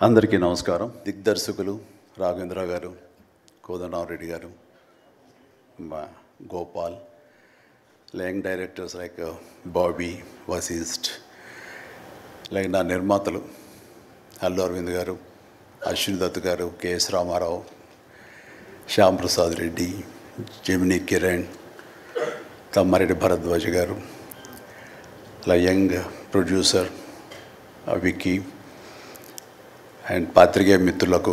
అందరికీ నమస్కారం. దిగ్దర్శకులు రాఘవేంద్రరావు గారు, కోదండరామరెడ్డి గారు, Gopal, young directors like Bobby, Vasishta, like నా నిర్మాతలు అల్లు అరవింద్ గారు, అశ్విని దత్ గారు, కెఎస్ రామారావు, శ్యామ్ ప్రసాద్ రెడ్డి, జెమినీ కిరణ్, తమ్మారెడ్డి భరద్వాజ్ గారు, అలా యంగ్ ప్రొడ్యూసర్ విక్కీ అండ్ పాత్రికేయ మిత్రులకు,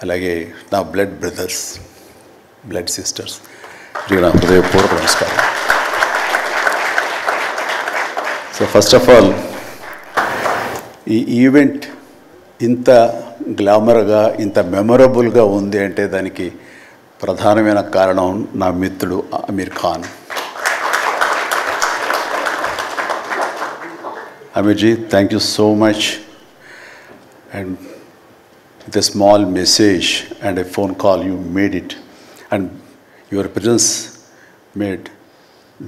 అలాగే నా బ్లడ్ బ్రదర్స్, బ్లడ్ సిస్టర్స్, నా హృదయపూర్వక నమస్కారం. సో ఫస్ట్ ఆఫ్ ఆల్ ఈ ఈవెంట్ ఇంత గ్లామర్గా, ఇంత మెమొరబుల్గా ఉంది అంటే దానికి ప్రధానమైన కారణం నా మిత్రుడు Aamir Khan. అమీర్జీ, thank you so much. And with a small message and a phone call, you made it, and your presence made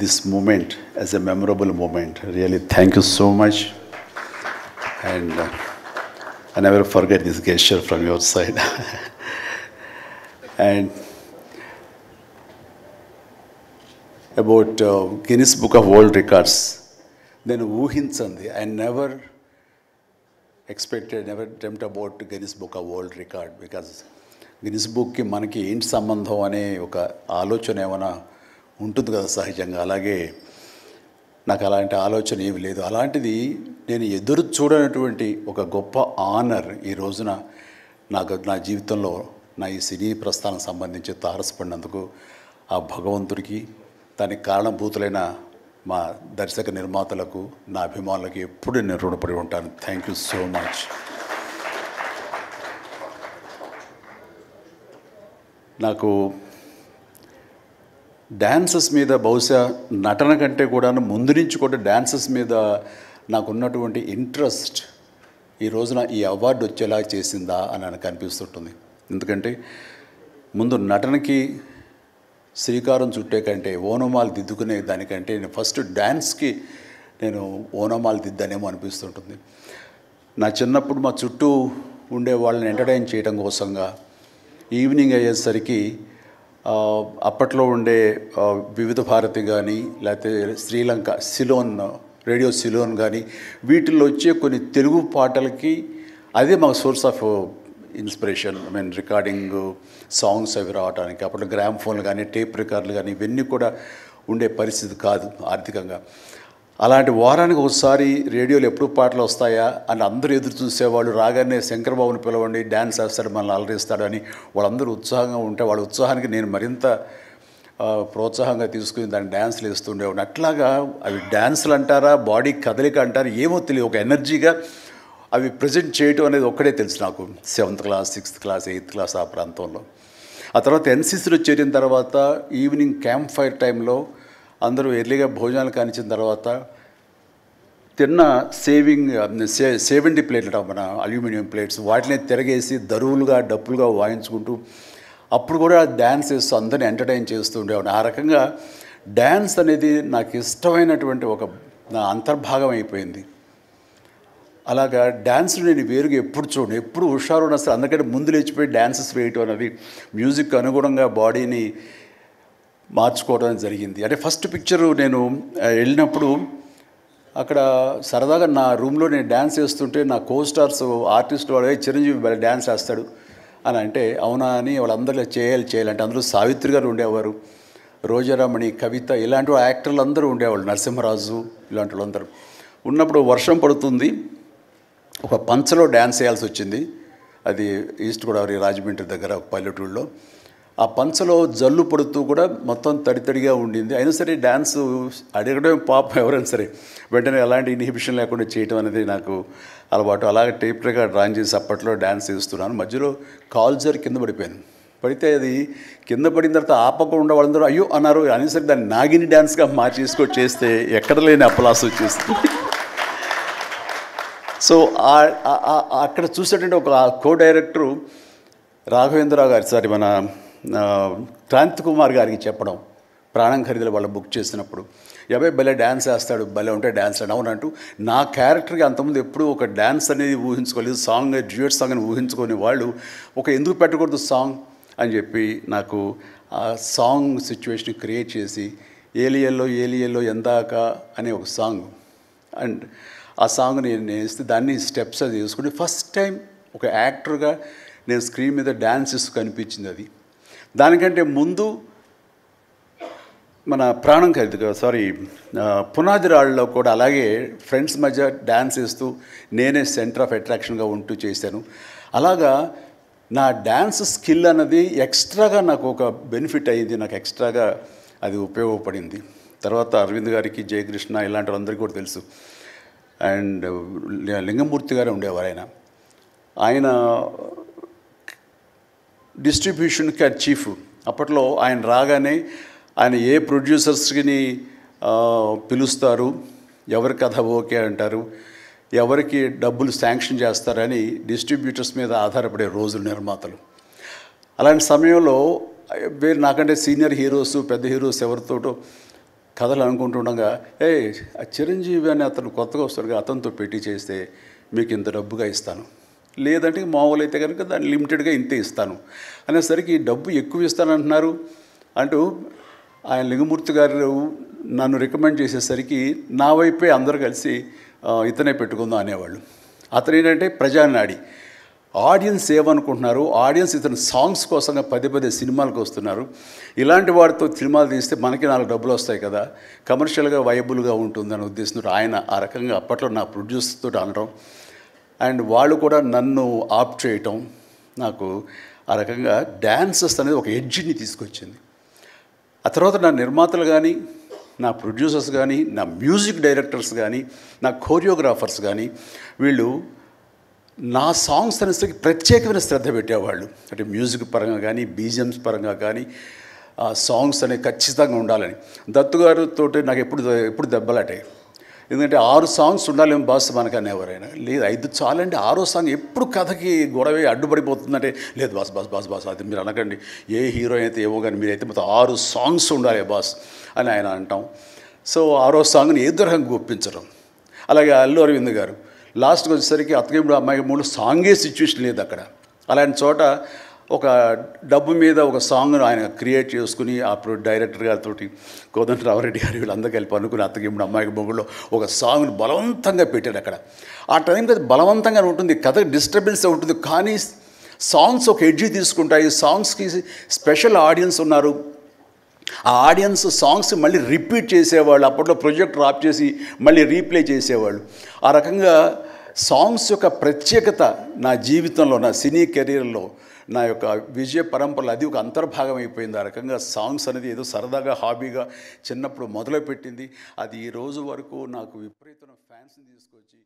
this moment as a memorable moment. Really, thank you so much, and I never forget this gesture from your side. And about Guinness Book of World Records, then ఊహించండి, I never expected, never dreamt about Guinness Book of World Record, because Guinness Bookకి మనకి ఏంటి సంబంధం అనే ఒక ఆలోచన ఏమైనా ఉంటుంది కదా సహజంగా. అలాగే నాకు అలాంటి ఆలోచన ఏమి లేదు. అలాంటిది నేను ఎదురు చూడనటువంటి ఒక గొప్ప ఆనర్ ఈ రోజున నా జీవితంలో నా ఈ సినీ ప్రస్థానం సంబంధించి తారసపడినందుకు ఆ భగవంతుడికి, దానికి కారణభూతులైన మా దర్శక నిర్మాతలకు, నా అభిమానులకు ఎప్పుడు నేను రుణపడి ఉంటాను. Thank you so much. నాకు డ్యాన్సెస్ మీద, బహుశా నటన కంటే కూడా ముందు నుంచి కూడా డ్యాన్సెస్ మీద నాకున్నటువంటి ఇంట్రెస్ట్ ఈ రోజున ఈ అవార్డు వచ్చేలా చేసిందా అని నాకు అనిపిస్తుంటుంది. ఎందుకంటే ముందు నటనకి శ్రీకారం చుట్టే కంటే, ఓనమాలు దిద్దుకునే దానికంటే నేను ఫస్ట్ డ్యాన్స్కి నేను ఓనమాలు దిద్దానేమో అనిపిస్తుంటుంది. నా చిన్నప్పుడు మా చుట్టూ ఉండే వాళ్ళని ఎంటర్టైన్ చేయడం కోసంగా ఈవినింగ్ అయ్యేసరికి అప్పట్లో ఉండే వివిధ భారతి కానీ, లేకపోతే శ్రీలంక సిలోన్, రేడియో సిలోన్ కానీ, వీటిల్లో వచ్చే కొన్ని తెలుగు పాటలకి అదే మాకు source of inspiration. I mean recording songs అవి రావడానికి. అప్పుడు గ్రామ్ ఫోన్లు కానీ, టేప్ రికార్డులు కానీ ఇవన్నీ కూడా ఉండే పరిస్థితి కాదు ఆర్థికంగా. అలాంటి వారానికి ఒకసారి రేడియోలో ఎప్పుడు పాటలు వస్తాయా అని అందరూ ఎదురు చూసేవాళ్ళు. రాగానే శంకర్బాబుని పిలవండి, డ్యాన్స్ వేస్తాడు, మనల్ని అలరిస్తాడు అని వాళ్ళందరూ ఉత్సాహంగా ఉంటే, వాళ్ళ ఉత్సాహానికి నేను మరింత ప్రోత్సాహంగా తీసుకుని దాన్ని డ్యాన్స్లు వేస్తుండేవాడిని. అట్లాగా అవి డ్యాన్సులు అంటారా, బాడీ కదలిక అంటారా ఏమో తెలియదు, ఒక ఎనర్జీగా అవి ప్రజెంట్ చేయటం అనేది ఒక్కడే తెలుసు నాకు. 7th class, 6th class, 8th class ఆ ప్రాంతంలో. ఆ తర్వాత ఎన్సీసీలో చేరిన తర్వాత ఈవినింగ్ క్యాంప్ ఫైర్ టైంలో అందరూ ఎర్లీగా భోజనాలు కానిచ్చిన తర్వాత తిన్న 70 ప్లేట్లు మన అల్యూమినియం ప్లేట్స్, వాటిని తిరగేసి దరువులుగా, డప్పులుగా వాయించుకుంటూ అప్పుడు కూడా డ్యాన్స్ వేస్తూ అందరిని ఎంటర్టైన్ చేస్తూ ఉండేవాడిని. ఆ రకంగా డ్యాన్స్ అనేది నాకు ఇష్టమైనటువంటి ఒక నా అంతర్భాగం అయిపోయింది. అలాగా డ్యాన్స్ నేను వేరుగా ఎప్పుడు చూడండి, ఎప్పుడు హుషారు ఉన్న అసలు అందుకంటే ముందు లేచిపోయి డ్యాన్సెస్ వేయటం అనేది మ్యూజిక్ అనుగుణంగా బాడీని మార్చుకోవడం జరిగింది. అంటే ఫస్ట్ పిక్చరు నేను వెళ్ళినప్పుడు అక్కడ సరదాగా నా రూమ్లో నేను డ్యాన్స్ వేస్తుంటే నా కోస్టార్స్ ఆర్టిస్ట్ వాళ్ళు చిరంజీవి డ్యాన్స్ వేస్తాడు అని అంటే అవునా అని వాళ్ళందరూ చేయాలంటే అందులో సావిత్రి గారు ఉండేవారు, రోజారామణి, కవిత, ఇలాంటి యాక్టర్లు అందరూ ఉండేవాళ్ళు, నరసింహరాజు ఇలాంటి వాళ్ళందరూ ఉన్నప్పుడు వర్షం పడుతుంది. ఒక పంచలో డ్యాన్స్ వేయాల్సి వచ్చింది. అది ఈస్ట్ గోదావరి రాజమండ్రి దగ్గర ఒక పల్లెటూళ్ళలో. ఆ పంచలో జల్లు పడుతూ కూడా మొత్తం తడితడిగా ఉండింది. అయినా సరే డ్యాన్స్ అడగడం పాపం ఎవరైనా సరే వెంటనే ఎలాంటి ఇన్హిబిషన్ లేకుండా చేయటం అనేది నాకు అలవాటు. అలాగే టేప్ రికార్డ్ డ్రాయింగ్ చేసి అప్పట్లో డ్యాన్స్ వేస్తున్నాను. మధ్యలో కాల్ జారి కింద పడిపోయాను. పడితే అది కింద పడిన తర్వాత ఆపకుండా వాళ్ళందరూ అయ్యో అన్నారు. అయినా సరే దాన్ని నాగిని డ్యాన్స్గా మార్చేసుకొని చేస్తే ఎక్కడ లేని అప్పలాస్ వచ్చేస్తుంది. సో అక్కడ చూసేటంటే ఒక కో డైరెక్టరు రాఘవేంద్రరావు గారి, మన క్రాంతి కుమార్ గారికి చెప్పడం, ప్రాణం ఖరీదులు వాళ్ళు బుక్ చేసినప్పుడు అబ్బాయి భలే డ్యాన్స్ వేస్తాడు, భలే ఉంటే డ్యాన్స్ అని అవునంటూ నా క్యారెక్టర్కి అంతకుముందు ఎప్పుడూ ఒక డ్యాన్స్ అనేది ఊహించుకోలేదు, సాంగ్ డ్యూయట్ సాంగ్ అని ఊహించుకొని వాళ్ళు ఒక ఎందుకు పెట్టకూడదు సాంగ్ అని చెప్పి నాకు ఆ సాంగ్ సిచ్యువేషన్ క్రియేట్ చేసి ఏలియల్లో ఎందాక అనే ఒక సాంగ్ అండ్ ఆ సాంగ్ నేను వేస్తే దాన్ని స్టెప్స్ అది వేసుకుని ఫస్ట్ టైం ఒక యాక్టర్గా నేను స్క్రీన్ మీద డ్యాన్స్ ఇస్తూ కనిపించింది. అది దానికంటే ముందు మన ప్రాణం ఖరీదు పునాది రాళ్ళలో కూడా అలాగే ఫ్రెండ్స్ మధ్య డ్యాన్స్ వేస్తూ నేనే సెంటర్ ఆఫ్ అట్రాక్షన్గా ఉంటూ చేశాను. అలాగా నా డ్యాన్స్ స్కిల్ అన్నది ఎక్స్ట్రాగా నాకు ఒక బెనిఫిట్ అయ్యింది, నాకు ఎక్స్ట్రాగా అది ఉపయోగపడింది. తర్వాత అరవింద్ గారికి, జయకృష్ణ ఇలాంటి వాళ్ళందరికీ కూడా తెలుసు. అండ్ లింగమూర్తి గారే ఉండేవారు. ఆయన డిస్ట్రిబ్యూషన్కి అది చీఫ్. అప్పట్లో ఆయన రాగానే ఆయన ఏ ప్రొడ్యూసర్స్ని పిలుస్తారు, ఎవరి కథ ఓకే అంటారు, ఎవరికి డబ్బులు శాంక్షన్ చేస్తారని డిస్ట్రిబ్యూటర్స్ మీద ఆధారపడే రోజులు నిర్మాతలు. అలాంటి సమయంలో వేరు నాకంటే సీనియర్ హీరోస్, పెద్ద హీరోస్ ఎవరితోటో కథలు అనుకుంటుండగా చిరంజీవి అని అతను కొత్తగా వస్తాడుగా, అతనితో పెట్టి చేస్తే మీకు ఇంత డబ్బుగా ఇస్తాను, లేదంటే మామూలు అయితే కనుక దాన్ని లిమిటెడ్గా ఇంతే ఇస్తాను అనేసరికి డబ్బు ఎక్కువ ఇస్తానంటున్నారు అంటూ ఆయన లింగమూర్తి గారు నన్ను రికమెండ్ చేసేసరికి నా వైపే అందరూ కలిసి ఇతనే పెట్టుకుందాం అనేవాళ్ళు. అతను ఏంటంటే ప్రజానాడి, ఆడియన్స్ ఏమనుకుంటున్నారు, ఆడియన్స్ ఇతను సాంగ్స్ కోసంగా పదే సినిమాలకు వస్తున్నారు, ఇలాంటి వాడితో సినిమాలు తీస్తే మనకి 4 డబ్బులు వస్తాయి కదా, కమర్షియల్గా వైబుల్గా ఉంటుందని ఉద్దేశంతో ఆయన ఆ రకంగా అప్పట్లో నా ప్రొడ్యూసర్తో అనడం అండ్ వాళ్ళు కూడా నన్ను ఆప్ చేయటం నాకు ఆ రకంగా డ్యాన్సెస్ అనేది ఒక ఎడ్జిని తీసుకొచ్చింది. ఆ తర్వాత నా నిర్మాతలు కానీ, నా ప్రొడ్యూసర్స్ కానీ, నా మ్యూజిక్ డైరెక్టర్స్ కానీ, నా కోరియోగ్రాఫర్స్ కానీ వీళ్ళు నా సాంగ్స్ అనేసరికి ప్రత్యేకమైన శ్రద్ధ పెట్టేవాళ్ళు. అంటే మ్యూజిక్ పరంగా కానీ, బీజిఎమ్స్ పరంగా కానీ ఆ సాంగ్స్ అనేవి ఖచ్చితంగా ఉండాలని. దత్తు గారితో నాకు ఎప్పుడు దెబ్బలాటాయి. ఎందుకంటే 6 సాంగ్స్ ఉండాలేమో బాస్ మనకని ఎవరైనా, లేదు 5 చాలండి, 6వ సాంగ్ ఎప్పుడు కథకి గొడవ అడ్డుపడిపోతుందంటే, లేదు బాస్ అది మీరు అనకండి, ఏ హీరో అయితే ఏమో కానీ మీరైతే మొత్తం 6 సాంగ్స్ ఉండాలి బాస్ అని ఆయన అంటాం. సో 6వ సాంగ్ని ఏ రకంగా ఒప్పించడం. అలాగే అల్లు అరవింద్ గారు లాస్ట్కి వచ్చేసరికి అత్తగేముడు అమ్మాయి మూడు సాంగే సిచ్యువేషన్ లేదు అక్కడ. అలాంటి చోట ఒక డబ్బు మీద ఒక సాంగ్ను ఆయన క్రియేట్ చేసుకుని ఆ డైరెక్టర్ గారితో కోదండరామరెడ్డి గారు వీళ్ళందరూ కలిపి అనుకుని అత్తగేముడు అమ్మాయికి మొగుడులో ఒక సాంగ్ను బలవంతంగా పెట్టాడు అక్కడ. ఆ టైంకి అది బలవంతంగా ఉంటుంది, కథ డిస్టర్బెన్స్ ఉంటుంది, కానీ సాంగ్స్ ఒక ఎడ్జి తీసుకుంటాయి. సాంగ్స్కి స్పెషల్ ఆడియన్స్ ఉన్నారు. ఆ ఆడియన్స్ సాంగ్స్ మళ్ళీ రిపీట్ చేసేవాళ్ళు. అప్పట్లో ప్రొజెక్టర్ ఆఫ్ చేసి మళ్ళీ రీప్లే చేసేవాళ్ళు. ఆ రకంగా సాంగ్స్ యొక్క ప్రత్యేకత నా జీవితంలో, నా సినీ కెరీర్లో, నా యొక్క విజయ పరంపరలో అది ఒక అంతర్భాగం అయిపోయింది. ఆ రకంగా సాంగ్స్ అనేది ఏదో సరదాగా హాబీగా చిన్నప్పుడు మొదలుపెట్టింది. అది ఈ రోజు వరకు నాకు విపరీతమైన ఫ్యాన్స్ని తీసుకొచ్చి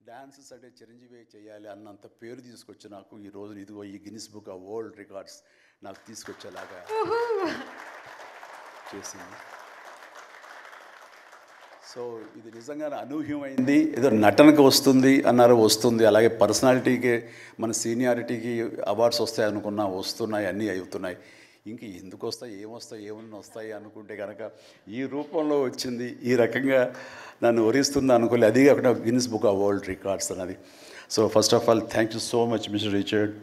డాన్సెస్ అంటే చిరంజీవి చేయాలి అన్నంత పేరు తీసుకొచ్చి నాకు ఈ రోజు ఇదిగో ఈ Guinness Book of World records నాకు తీసుకొచ్చేలాగా చేసింది. సో ఇది నిజంగానే అనూహ్యమైంది. ఏదో నటనకు వస్తుంది అన్నారు, వస్తుంది. అలాగే పర్సనాలిటీకి, మన సీనియారిటీకి అవార్డ్స్ వస్తాయి అనుకున్నా వస్తున్నాయి, అన్నీ అవుతున్నాయి. ఇంక ఎందుకు వస్తాయి, ఏమన్నా వస్తాయి అనుకుంటే కనుక ఈ రూపంలో వచ్చింది. ఈ రకంగా నన్ను వరిస్తుంది అనుకోలే. అది కాకుండా Guinness Book of World Records అన్నది. So first of all thank you so much mister Richard.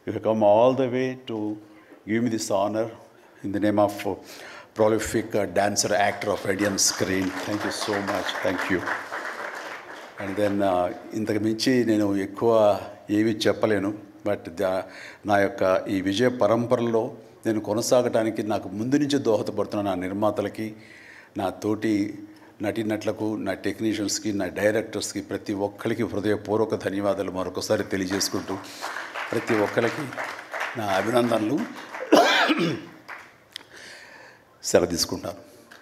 You have come all the way to give me this honour in the name of prolific dancer, actor of Indian screen. Thank you so much. Thank you. And then ఇంతకు మించి నేను ఎక్కువ ఏవి చెప్పలేను. But నా యొక్క ఈ విజయ పరంపరలో నేను కొనసాగడానికి నాకు ముందు నుంచి దోహదపడుతున్న నా నిర్మాతలకి, నా తోటి నటీనటులకు, నా టెక్నీషియన్స్కి, నా డైరెక్టర్స్కి, ప్రతి ఒక్కరికి హృదయపూర్వక ధన్యవాదాలు మరొకసారి తెలియజేసుకుంటూ ప్రతి ఒక్కరికి నా అభినందనలు సెలవు తీసుకుంటాను.